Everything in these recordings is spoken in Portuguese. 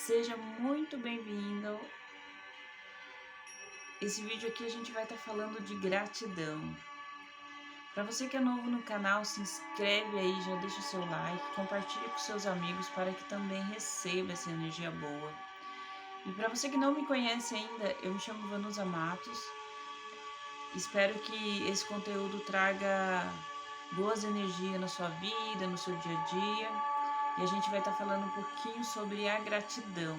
Seja muito bem-vindo. Esse vídeo aqui a gente vai estar falando de gratidão. Para você que é novo no canal, se inscreve aí, já deixa o seu like, compartilhe com seus amigos para que também receba essa energia boa. E para você que não me conhece ainda, eu me chamo Vanusa Matos. Espero que esse conteúdo traga boas energias na sua vida, no seu dia a dia. E a gente vai estar falando um pouquinho sobre a gratidão.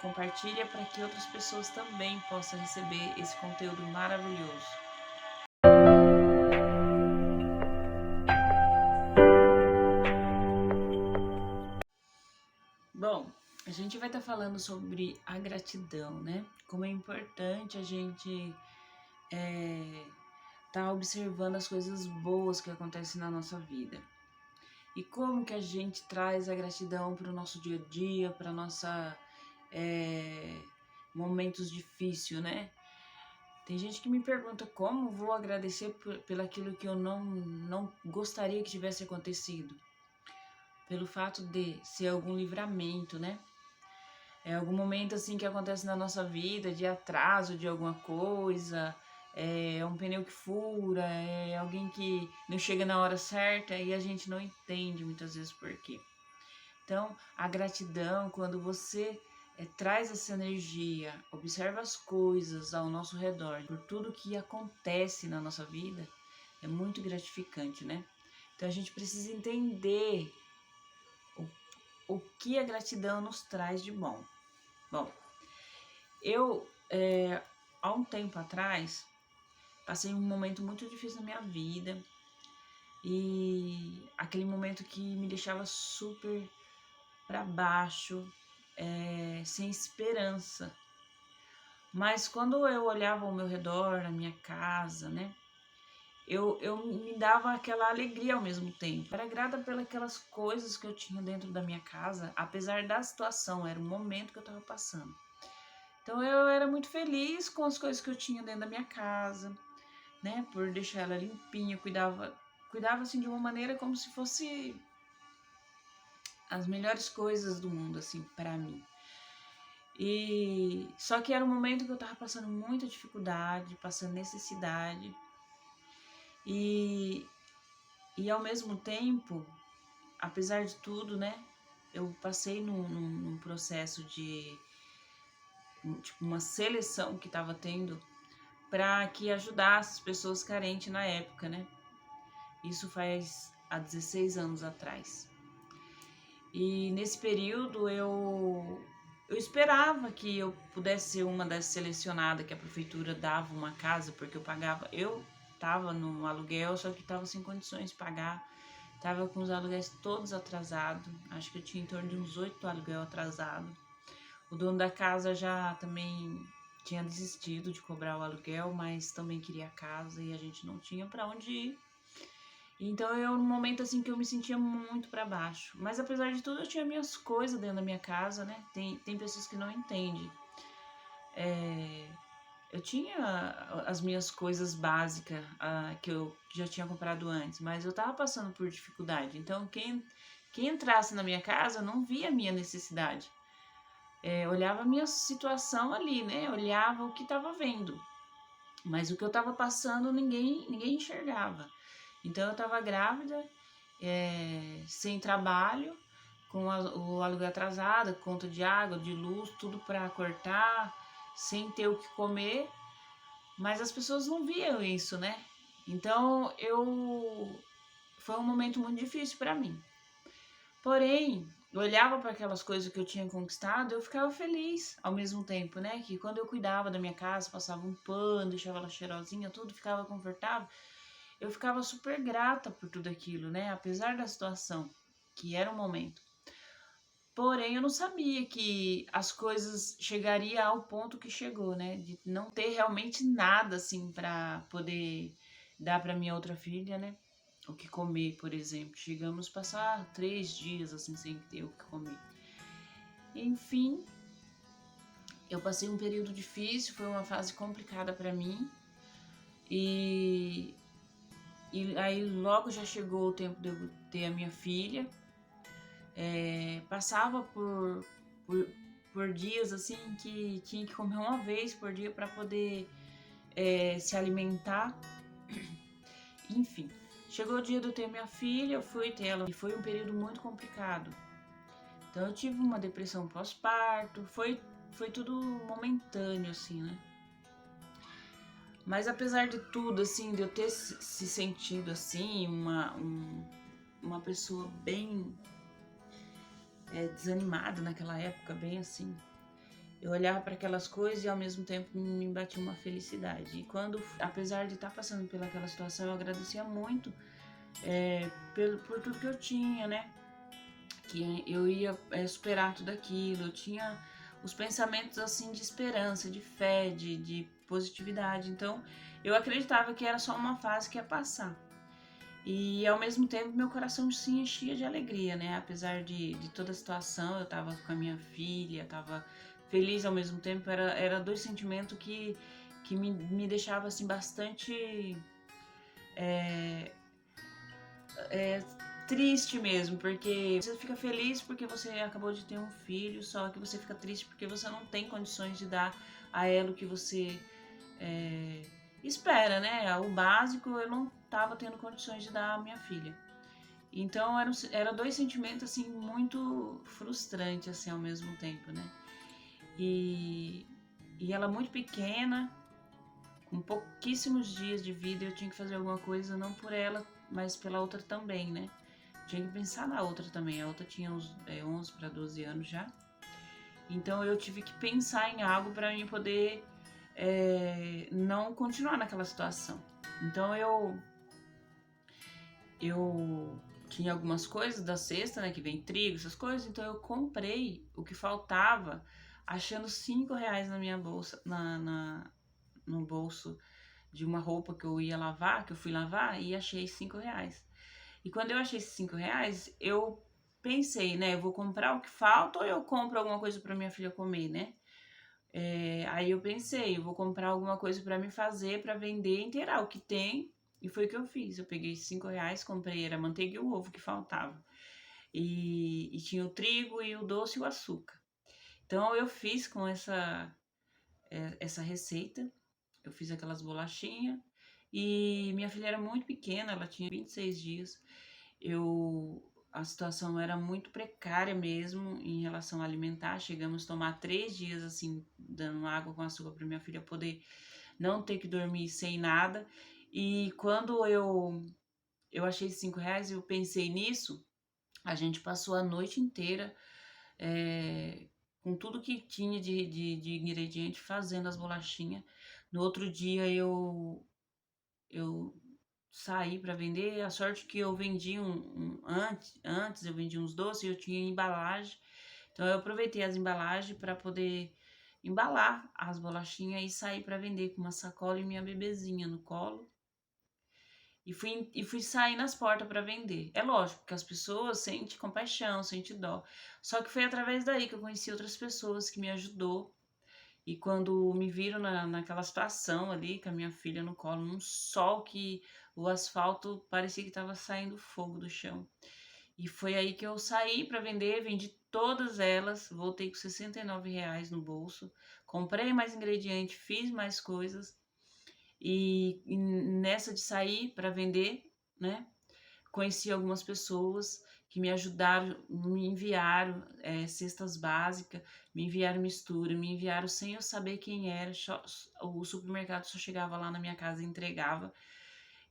Compartilha para que outras pessoas também possam receber esse conteúdo maravilhoso. Bom, a gente vai estar falando sobre a gratidão, né? Como é importante a gente tá observando as coisas boas que acontecem na nossa vida. E como que a gente traz a gratidão para o nosso dia a dia, para nossa momentos difíceis, né? Tem gente que me pergunta como vou agradecer pelaquilo que eu não gostaria que tivesse acontecido. Pelo fato de ser algum livramento, né? É algum momento assim que acontece na nossa vida, de atraso de alguma coisa, é um pneu que fura, é alguém que não chega na hora certa e a gente não entende muitas vezes por quê. Então, a gratidão, quando você traz essa energia, observa as coisas ao nosso redor, por tudo que acontece na nossa vida, é muito gratificante, né? Então, a gente precisa entender o que a gratidão nos traz de bom. Bom, eu, há um tempo atrás, passei um momento muito difícil na minha vida e aquele momento que me deixava super para baixo, sem esperança. Mas quando eu olhava ao meu redor, na minha casa, né, eu me dava aquela alegria ao mesmo tempo. Era grata pelas coisas que eu tinha dentro da minha casa, apesar da situação, era o momento que eu estava passando. Então eu era muito feliz com as coisas que eu tinha dentro da minha casa, né, por deixar ela limpinha, cuidava assim de uma maneira como se fosse as melhores coisas do mundo assim para mim. E só que era um momento que eu tava passando muita dificuldade, passando necessidade. E, e ao mesmo tempo, apesar de tudo, né? Eu passei num processo de tipo, uma seleção que tava tendo para que ajudasse as pessoas carentes na época, né? Isso faz há 16 anos atrás. E nesse período eu esperava que eu pudesse ser uma das selecionadas, que a prefeitura dava uma casa, porque eu tava no aluguel, só que tava sem condições de pagar, tava com os aluguéis todos atrasados, acho que eu tinha em torno de uns 8 aluguel atrasado. O dono da casa já também tinha desistido de cobrar o aluguel, mas também queria a casa e a gente não tinha para onde ir. Então eu, num momento assim que eu me sentia muito para baixo. Mas apesar de tudo, eu tinha minhas coisas dentro da minha casa, né? Tem pessoas que não entendem. Eu tinha as minhas coisas básicas que eu já tinha comprado antes, mas eu tava passando por dificuldade. Então quem entrasse na minha casa não via a minha necessidade. Olhava a minha situação ali, né? Olhava o que estava vendo. Mas o que eu estava passando ninguém enxergava. Então eu estava grávida, sem trabalho, com o aluguel atrasado, conta de água, de luz, tudo para cortar, sem ter o que comer, mas as pessoas não viam isso, né? Então foi um momento muito difícil para mim. Porém, eu olhava para aquelas coisas que eu tinha conquistado, eu ficava feliz ao mesmo tempo, né? Que quando eu cuidava da minha casa, passava um pano, deixava ela cheirosinha, tudo ficava confortável. Eu ficava super grata por tudo aquilo, né? Apesar da situação, que era um momento. Porém, eu não sabia que as coisas chegariam ao ponto que chegou, né? De não ter realmente nada, assim, para poder dar para minha outra filha, né? O que comer, por exemplo. Chegamos a passar 3 dias, assim, sem ter o que comer. Enfim, eu passei um período difícil, foi uma fase complicada para mim. E aí logo já chegou o tempo de eu ter a minha filha. Passava por, por dias assim que tinha que comer uma vez por dia para poder se alimentar. Enfim, chegou o dia de eu ter minha filha, eu fui ter ela e foi um período muito complicado. Então eu tive uma depressão pós-parto, foi tudo momentâneo assim, né? Mas apesar de tudo, assim, de eu ter se sentido assim, uma pessoa bem desanimada naquela época, bem assim, eu olhava para aquelas coisas e ao mesmo tempo me batia uma felicidade. E quando, apesar de estar passando pelaquela situação, eu agradecia muito por tudo que eu tinha, né? Que eu ia superar tudo aquilo, eu tinha os pensamentos assim de esperança, de fé, de positividade. Então eu acreditava que era só uma fase que ia passar. E ao mesmo tempo meu coração se enchia de alegria, né? Apesar de toda a situação, eu tava com a minha filha, tava feliz ao mesmo tempo. Era dois sentimentos que me deixava assim bastante é, triste mesmo, porque você fica feliz porque você acabou de ter um filho, só que você fica triste porque você não tem condições de dar a ela o que você espera, né? O básico eu não estava tendo condições de dar à minha filha. Então era dois sentimentos assim muito frustrantes assim ao mesmo tempo, né? E, e ela muito pequena, com pouquíssimos dias de vida, eu tinha que fazer alguma coisa não por ela, mas pela outra também, né? Tinha que pensar na outra também. A outra tinha uns 11 para 12 anos já. Então eu tive que pensar em algo para mim poder não continuar naquela situação. Então eu tinha algumas coisas da cesta, né, que vem trigo, essas coisas, então eu comprei o que faltava, achando R$ 5 na minha bolsa, no bolso de uma roupa que eu ia lavar, que eu fui lavar, e achei R$ 5. E quando eu achei esses R$ 5, eu pensei, né, eu vou comprar o que falta ou eu compro alguma coisa para minha filha comer, né? Aí eu pensei, eu vou comprar alguma coisa para me fazer, para vender, inteirar o que tem. E foi o que eu fiz. Eu peguei R$ 5, comprei, era a manteiga e o ovo que faltava. E tinha o trigo e o doce e o açúcar. Então eu fiz com essa receita. Eu fiz aquelas bolachinhas. E minha filha era muito pequena, ela tinha 26 dias. A situação era muito precária mesmo em relação a alimentar. Chegamos a tomar 3 dias assim, dando água com açúcar para minha filha poder não ter que dormir sem nada. E quando eu achei esses R$ 5, eu pensei nisso, a gente passou a noite inteira com tudo que tinha de ingrediente fazendo as bolachinhas. No outro dia eu saí para vender. A sorte que eu vendi antes eu vendi uns doces e eu tinha embalagem. Então eu aproveitei as embalagens para poder embalar as bolachinhas e sair para vender com uma sacola e minha bebezinha no colo. E fui sair nas portas para vender. É lógico que as pessoas sentem compaixão, sentem dó. Só que foi através daí que eu conheci outras pessoas que me ajudou. E quando me viram naquela situação ali, com a minha filha no colo, num sol que o asfalto parecia que estava saindo fogo do chão. E foi aí que eu saí para vender, vendi todas elas, voltei com R$ 69 no bolso, comprei mais ingredientes, fiz mais coisas. E nessa de sair para vender, né? Conheci algumas pessoas que me ajudaram, me enviaram cestas básicas, me enviaram mistura, me enviaram sem eu saber quem era. O supermercado só chegava lá na minha casa e entregava.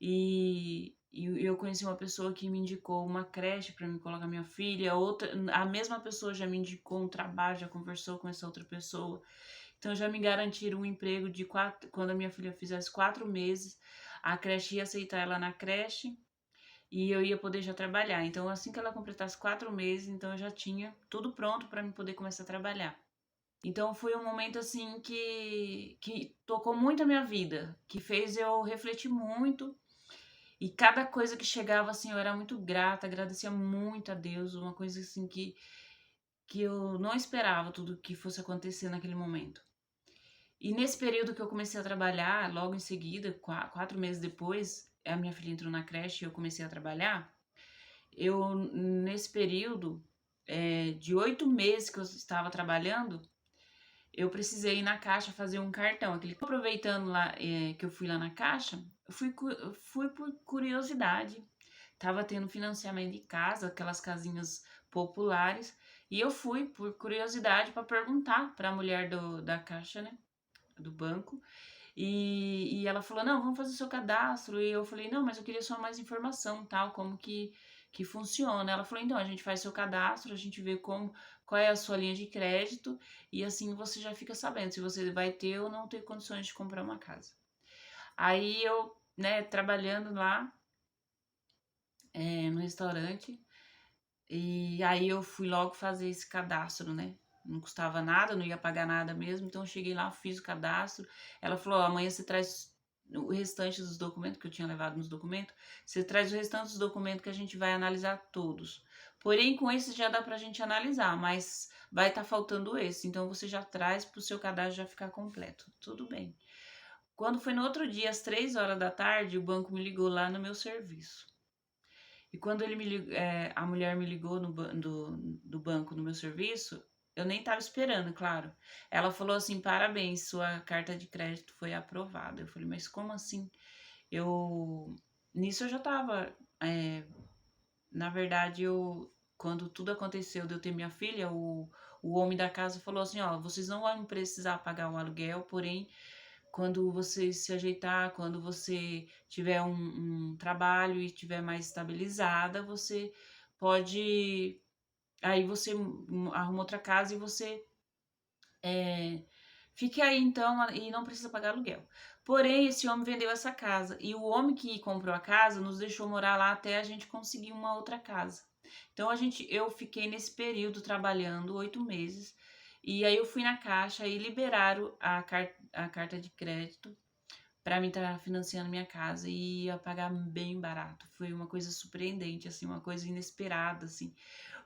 E eu conheci uma pessoa que me indicou uma creche para me colocar minha filha. A mesma pessoa já me indicou um trabalho, já conversou com essa outra pessoa. Então já me garantiram um emprego de 4, quando a minha filha fizesse 4 meses, a creche ia aceitar ela na creche e eu ia poder já trabalhar. Então, assim que ela completasse 4 meses, então eu já tinha tudo pronto para me poder começar a trabalhar. Então foi um momento assim que tocou muito a minha vida, que fez eu refletir muito. E cada coisa que chegava assim, eu era muito grata, agradecia muito a Deus, uma coisa assim que eu não esperava tudo que fosse acontecer naquele momento. E nesse período que eu comecei a trabalhar, logo em seguida, 4 meses depois, a minha filha entrou na creche e eu comecei a trabalhar. Nesse período, de 8 meses que eu estava trabalhando, eu precisei ir na Caixa fazer um cartão. Aproveitando lá, que eu fui lá na Caixa, eu fui por curiosidade. Tava tendo financiamento de casa, aquelas casinhas populares, e eu fui por curiosidade para perguntar para a mulher da Caixa, né, do banco, e ela falou: "Não, vamos fazer o seu cadastro". E eu falei: "Não, mas eu queria só mais informação, tal, como que funciona". Ela falou: "Então, a gente faz seu cadastro, a gente vê qual é a sua linha de crédito, e assim você já fica sabendo se você vai ter ou não ter condições de comprar uma casa". Aí eu, né, trabalhando lá, no restaurante, e aí eu fui logo fazer esse cadastro, né? Não custava nada, não ia pagar nada mesmo. Então eu cheguei lá, fiz o cadastro. Ela falou: "Ó, amanhã você traz o restante dos documentos que eu tinha levado nos documentos. Você traz o restante dos documentos que a gente vai analisar todos. Porém, com esse já dá pra gente analisar, mas vai estar faltando esse. Então você já traz pro seu cadastro já ficar completo". Tudo bem. Quando foi no outro dia, às 3 horas da tarde, o banco me ligou lá no meu serviço. E quando a mulher me ligou do banco no meu serviço, eu nem estava esperando, claro. Ela falou assim: "Parabéns, sua carta de crédito foi aprovada". Eu falei: "Mas como assim?". Eu Nisso eu já estava, na verdade, quando tudo aconteceu de eu ter minha filha, o homem da casa falou assim: "Ó, vocês não vão precisar pagar o aluguel, porém quando você se ajeitar, quando você tiver um trabalho e estiver mais estabilizada, você pode. Aí você arruma outra casa e você fique aí então e não precisa pagar aluguel". Porém, esse homem vendeu essa casa e o homem que comprou a casa nos deixou morar lá até a gente conseguir uma outra casa. Então eu fiquei nesse período trabalhando 8 meses e aí eu fui na Caixa e liberaram a carta de crédito para mim estar financiando minha casa e ia pagar bem barato. Foi uma coisa surpreendente, assim, uma coisa inesperada, assim.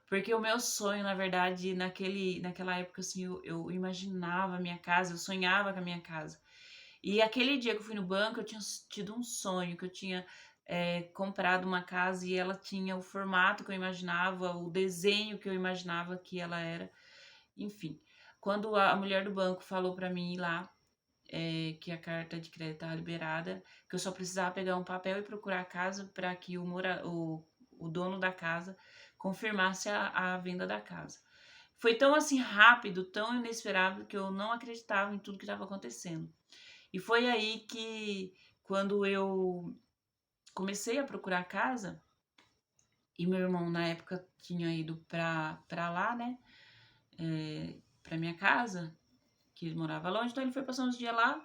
Porque o meu sonho, na verdade, naquela época, assim, eu imaginava a minha casa, eu sonhava com a minha casa. E aquele dia que eu fui no banco, eu tinha tido um sonho, que eu tinha comprado uma casa e ela tinha o formato que eu imaginava, o desenho que eu imaginava que ela era. Enfim, quando a mulher do banco falou para mim ir lá, que a carta de crédito estava liberada, que eu só precisava pegar um papel e procurar a casa para que o dono da casa confirmasse a venda da casa. Foi tão assim rápido, tão inesperado, que eu não acreditava em tudo que estava acontecendo. E foi aí que, quando eu comecei a procurar casa, e meu irmão na época tinha ido pra lá, né, pra minha casa, que ele morava longe, então ele foi passar uns dias lá.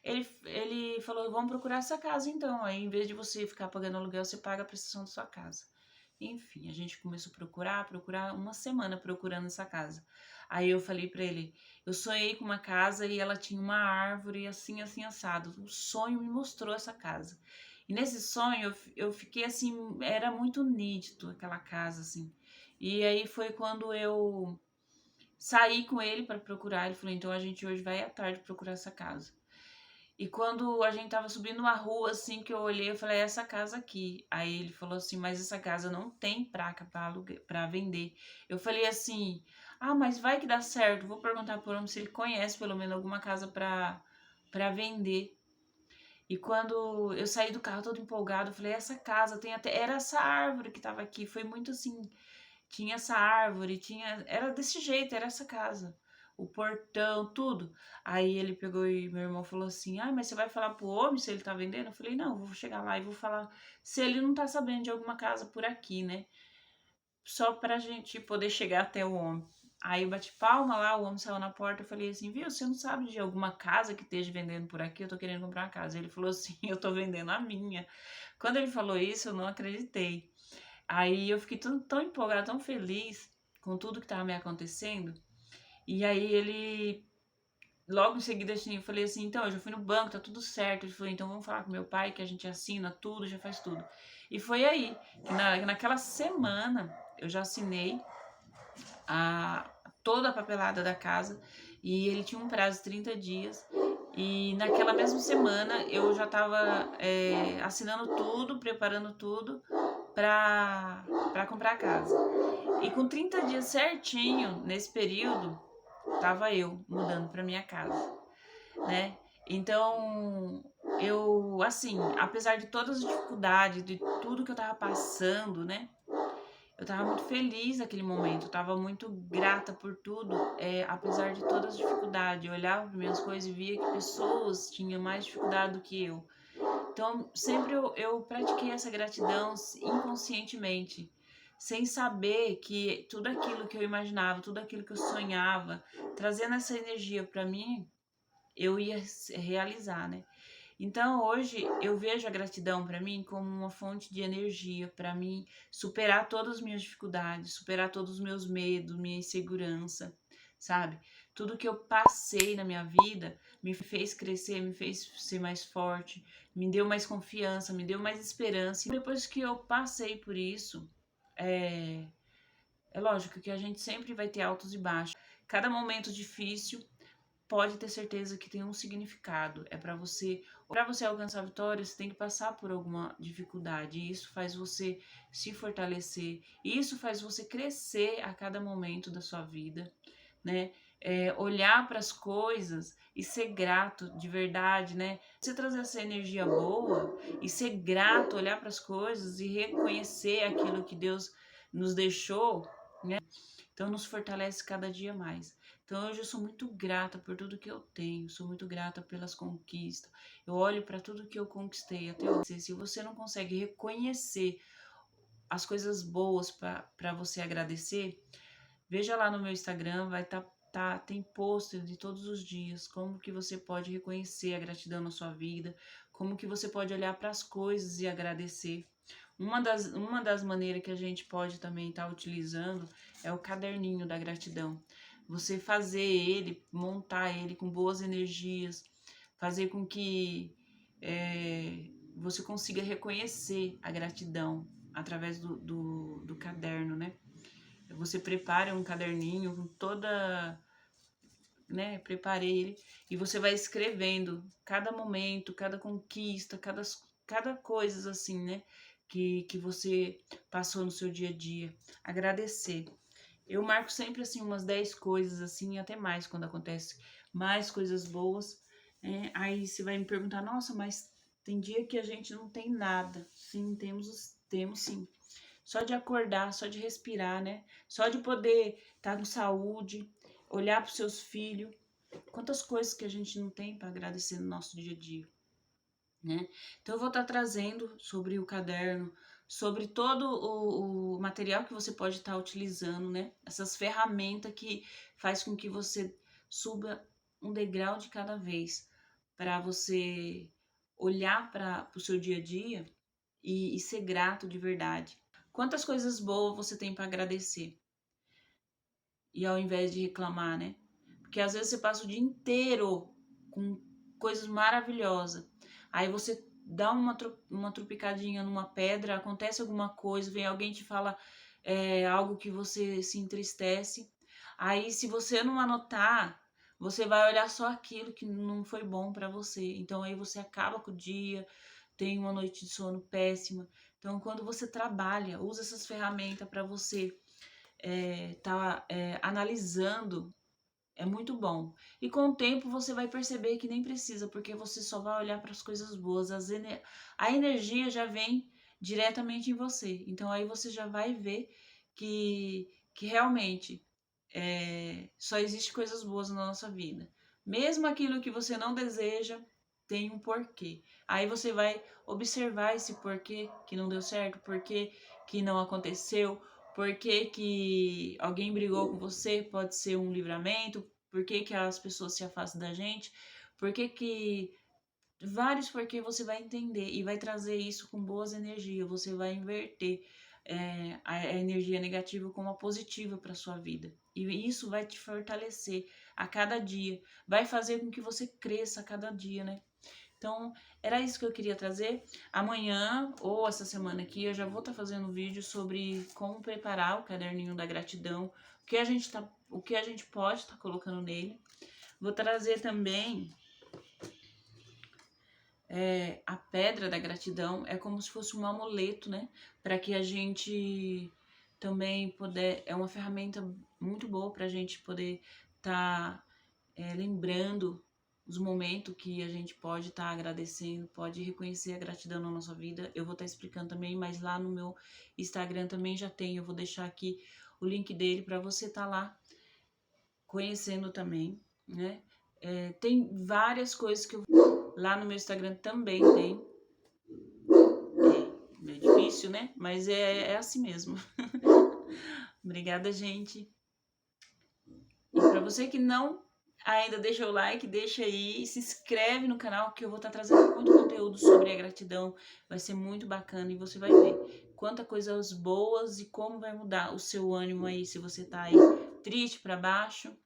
Ele falou: "Vamos procurar essa casa então, aí em vez de você ficar pagando aluguel, você paga a prestação da sua casa". Enfim, a gente começou a procurar uma semana procurando essa casa. Aí eu falei pra ele: "Eu sonhei com uma casa e ela tinha uma árvore assim, assim, assado". O sonho me mostrou essa casa. E nesse sonho eu fiquei assim, era muito nítido aquela casa, assim. E aí foi quando eu saí com ele para procurar, ele falou: "Então a gente hoje vai à tarde procurar essa casa". E quando a gente estava subindo uma rua, assim, que eu olhei, eu falei: "É essa casa aqui". Aí ele falou assim: "Mas essa casa não tem placa para vender". Eu falei assim: "Ah, mas vai que dá certo, vou perguntar por homem se ele conhece pelo menos alguma casa para vender". E quando eu saí do carro todo empolgado, eu falei: "Essa casa tem até". Era essa árvore que estava aqui, foi muito assim, tinha essa árvore, era desse jeito, era essa casa. O portão, tudo. Aí ele pegou e meu irmão falou assim: "Ai, mas você vai falar pro homem se ele tá vendendo?". Eu falei: "Não, eu vou chegar lá e vou falar se ele não tá sabendo de alguma casa por aqui, né? Só pra gente poder chegar até o homem". Aí eu bati palma lá, o homem saiu na porta, eu falei assim: "Viu, você não sabe de alguma casa que esteja vendendo por aqui? Eu tô querendo comprar uma casa". Ele falou assim: "Eu tô vendendo a minha". Quando ele falou isso, eu não acreditei. Aí eu fiquei tão empolgada, tão feliz com tudo que estava me acontecendo. E aí ele, logo em seguida, assim, eu falei assim: "Então, eu já fui no banco, tá tudo certo". Ele falou: "Então vamos falar com meu pai, que a gente assina tudo, já faz tudo". E foi aí, que naquela semana, eu já assinei a, toda a papelada da casa e ele tinha um prazo de 30 dias. E naquela mesma semana eu já estava assinando tudo, preparando tudo. para comprar casa. E com 30 dias certinho, nesse período, tava eu mudando para minha casa, né? Então, eu, assim, apesar de todas as dificuldades, de tudo que eu tava passando, né? Eu tava muito feliz naquele momento, eu tava muito grata por tudo, apesar de todas as dificuldades. Eu olhava para minhas coisas e via que pessoas tinham mais dificuldade do que eu. Então, sempre eu pratiquei essa gratidão inconscientemente, sem saber que tudo aquilo que eu imaginava, tudo aquilo que eu sonhava, trazendo essa energia para mim, eu ia realizar, né? Então, hoje eu vejo a gratidão para mim como uma fonte de energia para mim superar todas as minhas dificuldades, superar todos os meus medos, minha insegurança, sabe? Tudo que eu passei na minha vida me fez crescer, me fez ser mais forte, me deu mais confiança, me deu mais esperança. E depois que eu passei por isso, é, é lógico que a gente sempre vai ter altos e baixos. Cada momento difícil pode ter certeza que tem um significado. É para você alcançar a vitória, você tem que passar por alguma dificuldade. E isso faz você se fortalecer. E isso faz você crescer a cada momento da sua vida, né? Olhar para as coisas e ser grato de verdade, né? Você trazer essa energia boa e ser grato, olhar para as coisas e reconhecer aquilo que Deus nos deixou, né? Então nos fortalece cada dia mais. Então hoje eu sou muito grata por tudo que eu tenho, sou muito grata pelas conquistas. Eu olho para tudo que eu conquistei até hoje. Se você não consegue reconhecer as coisas boas para você agradecer, veja lá no meu Instagram, vai tem pôster de todos os dias, como que você pode reconhecer a gratidão na sua vida, como que você pode olhar para as coisas e agradecer. Uma das maneiras que a gente pode também estar utilizando é o caderninho da gratidão. Você fazer ele, montar ele com boas energias, fazer com que você consiga reconhecer a gratidão através do caderno, né? Você prepara um caderninho com toda, né? Preparei ele e você vai escrevendo cada momento, cada conquista, cada coisa assim, né? Que você passou no seu dia a dia. Agradecer. Eu marco sempre assim umas 10 coisas assim, até mais quando acontece mais coisas boas. Aí você vai me perguntar, nossa, mas tem dia que a gente não tem nada. Sim, temos sim. Só de acordar, só de respirar, né? Só de poder estar com saúde, olhar para os seus filhos. Quantas coisas que a gente não tem para agradecer no nosso dia a dia, né? Então eu vou estar trazendo sobre o caderno, sobre todo o material que você pode estar utilizando, né? Essas ferramentas que faz com que você suba um degrau de cada vez para você olhar para o seu dia a dia e ser grato de verdade. Quantas coisas boas você tem para agradecer? E ao invés de reclamar, né? Porque às vezes você passa o dia inteiro com coisas maravilhosas. Aí você dá uma tropicadinha numa pedra, acontece alguma coisa, vem alguém te fala algo que você se entristece. Aí, se você não anotar, você vai olhar só aquilo que não foi bom para você. Então, aí você acaba com o dia, tem uma noite de sono péssima. Então, quando você trabalha, usa essas ferramentas para você analisando, é muito bom. E com o tempo você vai perceber que nem precisa, porque você só vai olhar para as coisas boas. A energia já vem diretamente em você. Então aí você já vai ver que realmente só existe coisas boas na nossa vida. Mesmo aquilo que você não deseja, tem um porquê. Aí você vai observar esse porquê que não deu certo, porquê que não aconteceu, porquê que alguém brigou com você, pode ser um livramento, porquê que as pessoas se afastam da gente, porquê que vários porquê você vai entender e vai trazer isso com boas energias, você vai inverter a energia negativa como a positiva para sua vida. E isso vai te fortalecer a cada dia, vai fazer com que você cresça a cada dia, né? Então, era isso que eu queria trazer. Amanhã ou essa semana aqui eu já vou estar fazendo um vídeo sobre como preparar o caderninho da gratidão, o que a gente pode estar colocando nele. Vou trazer também a pedra da gratidão é como se fosse um amuleto, né? Para que a gente também puder. É uma ferramenta muito boa para a gente poder estar lembrando os momentos que a gente pode estar agradecendo, pode reconhecer a gratidão na nossa vida. Eu vou estar explicando também, mas lá no meu Instagram também já tem. Eu vou deixar aqui o link dele para você estar lá conhecendo também, né? Tem várias coisas que eu lá no meu Instagram também tem. É difícil, né? Mas é assim mesmo. Obrigada, gente. E para você que não ainda deixa o like, deixa aí, se inscreve no canal que eu vou estar trazendo muito conteúdo sobre a gratidão. Vai ser muito bacana e você vai ver quantas coisas boas e como vai mudar o seu ânimo aí, se você tá aí triste para baixo.